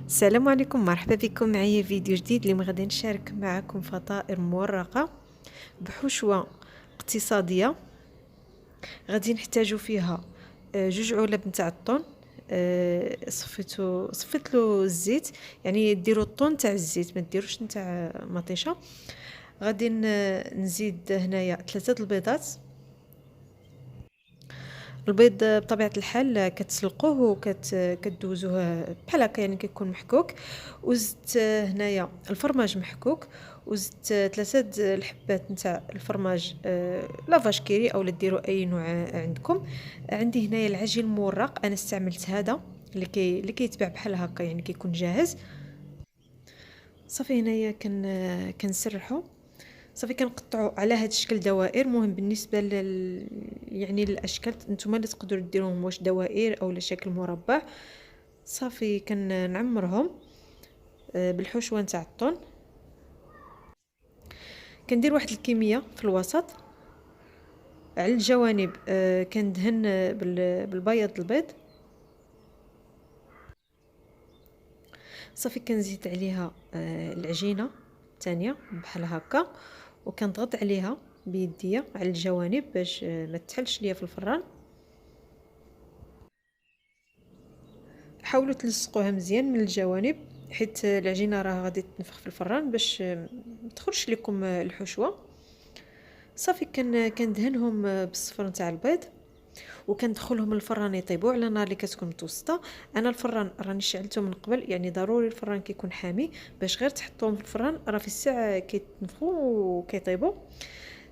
السلام عليكم، مرحبا بكم معايا فيديو جديد. اللي غادي نشارك معكم فطائر مورقه بحشوه اقتصاديه. غادي نحتاجو فيها جوج علب نتاع الطون. صفيت له الزيت، يعني ديروا الطون تاع الزيت، ما ديروش نتاع مطيشه. غادي نزيد هنايا 3 البيضات. البيض بطبيعه الحال كتسلقوه كدوزوه بحال هكا، يعني كيكون محكوك. وزدت هنايا الفرماج محكوك، وزدت 3 الحبات نتاع الفرماج لافاش كيري او ديروا اي نوع عندكم. عندي هنايا العجين المورق، انا استعملت هذا اللي كيتباع بحال هكا، يعني كيكون جاهز. صافي هنايا كنسرحو. صافي كنقطعوا على هذا الشكل دوائر. مهم بالنسبه يعني الاشكال نتوما اللي تقدروا ديروهم، واش دوائر او شكل مربع. صافي كنعمرهم بالحشوه نتاع الطون. كندير واحد الكميه في الوسط. على الجوانب كندهن بالبياض البيض. صافي كنزيد عليها العجينه الثانيه بحال هكا، وكنضغط عليها بيديا على الجوانب باش ما تحلش ليا في الفران. حاولوا تلصقوها مزيان من الجوانب، حيت العجينه راه غادي تنفخ في الفران باش ما تخرجش لكم الحشوه. صافي كندهنهم بالصفر نتاع البيض، وكندخلهم الفران يطيبوا على نار اللي كتكون متوسطه. انا الفران راني شعلته من قبل، يعني ضروري الفران كيكون حامي باش غير تحطوهم في الفران راه في الساعه كيتنفخوا وكيطيبوا.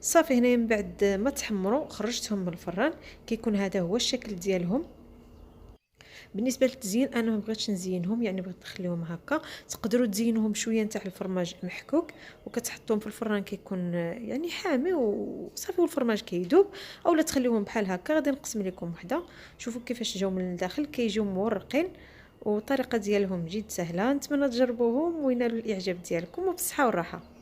صافي هنا من بعد ما تحمروا خرجتهم من الفران، كيكون هذا هو الشكل ديالهم. بالنسبه للتزيين انا ما بغيتش نزينهم، يعني بغيت نخليهم هكا. تقدروا تزينوهم شويه نتاع الفرماج محكوك وكتحطوهم في الفران، كيكون يعني حامي وصافي، والفرماج كيذوب. اولا تخليوهم بحال هكا. غادي نقسم لكم وحده، شوفوا كيفاش جاو من الداخل، كيجيو مورقين. والطريقه ديالهم جد سهله، نتمنى تجربوهم وينالوا الاعجاب ديالكم، وبالصحه والراحه.